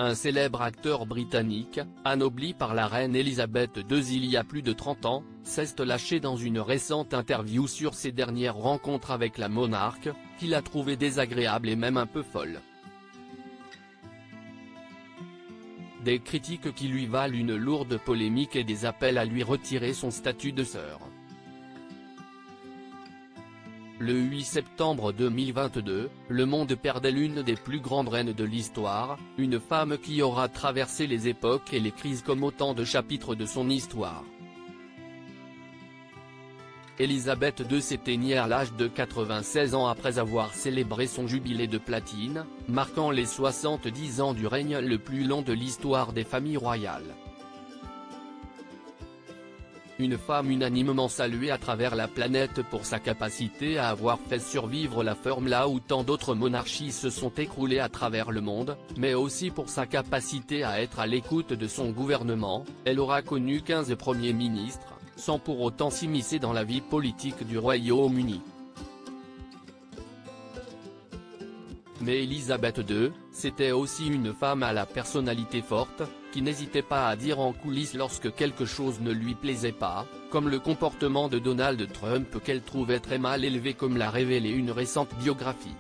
un célèbre acteur britannique, anobli par la reine Elisabeth II il y a plus de 30 ans, s'est lâché dans une récente interview sur ses dernières rencontres avec la monarque, qu'il a trouvée désagréable et même un peu folle. Des critiques qui lui valent une lourde polémique et des appels à lui retirer son statut de sœur. Le 8 septembre 2022, Le Monde perdait l'une des plus grandes reines de l'histoire, une femme qui aura traversé les époques et les crises comme autant de chapitres de son histoire. Elisabeth II s'éteignait à l'âge de 96 ans après avoir célébré son jubilé de platine, marquant les 70 ans du règne le plus long de l'histoire des familles royales. Une femme unanimement saluée à travers la planète pour sa capacité à avoir fait survivre la forme là où tant d'autres monarchies se sont écroulées à travers le monde, mais aussi pour sa capacité à être à l'écoute de son gouvernement. Elle aura connu 15 premiers ministres, sans pour autant s'immiscer dans la vie politique du Royaume-Uni. Mais Elisabeth II, c'était aussi une femme à la personnalité forte, qui n'hésitait pas à dire en coulisses lorsque quelque chose ne lui plaisait pas, comme le comportement de Donald Trump qu'elle trouvait très mal élevé comme l'a révélé une récente biographie.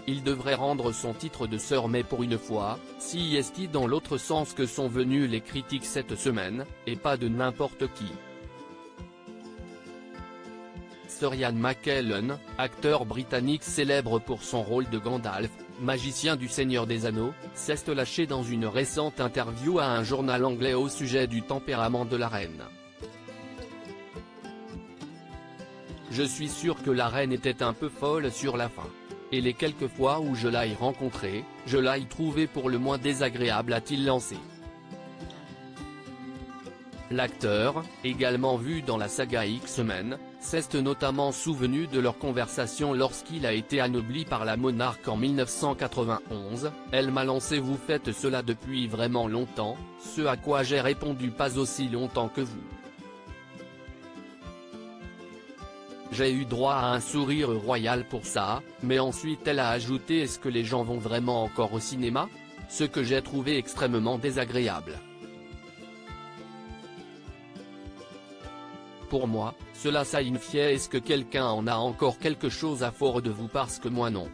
Il devrait rendre son titre de sœur mais pour une fois, si est dans l'autre sens que sont venues les critiques cette semaine, et pas de n'importe qui. Sir Ian McKellen, acteur britannique célèbre pour son rôle de Gandalf, magicien du Seigneur des Anneaux, s'est lâché dans une récente interview à un journal anglais au sujet du tempérament de la reine. Je suis sûr que la reine était un peu folle sur la fin. Et les quelques fois où je l'ai rencontrée, je l'ai trouvée pour le moins désagréable, a-t-il lancé. L'acteur, également vu dans la saga X-Men, s'est notamment souvenu de leur conversation lorsqu'il a été anobli par la monarque en 1991, « Elle m'a lancé « Vous faites cela depuis vraiment longtemps », ce à quoi j'ai répondu « Pas aussi longtemps que vous ». J'ai eu droit à un sourire royal pour ça, mais ensuite elle a ajouté « Est-ce que les gens vont vraiment encore au cinéma ?», ce que j'ai trouvé extrêmement désagréable. Pour moi, cela signifiait est-ce que quelqu'un en a encore quelque chose à faire de vous parce que moi non.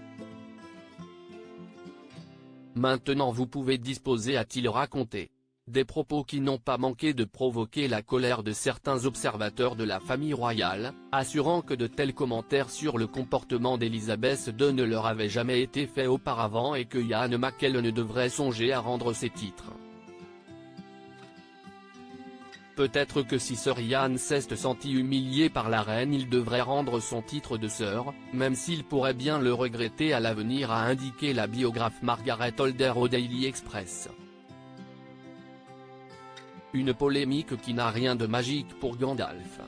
Maintenant vous pouvez disposer, a-t-il raconté. Des propos qui n'ont pas manqué de provoquer la colère de certains observateurs de la famille royale, assurant que de tels commentaires sur le comportement d'Elisabeth II ne leur avaient jamais été faits auparavant et que Ian McKellen devrait songer à rendre ses titres. Peut-être que si Sir Ian s'est senti humilié par la reine il devrait rendre son titre de sœur, même s'il pourrait bien le regretter à l'avenir, a indiqué la biographe Margaret Holder au Daily Express. Une polémique qui n'a rien de magique pour Gandalf.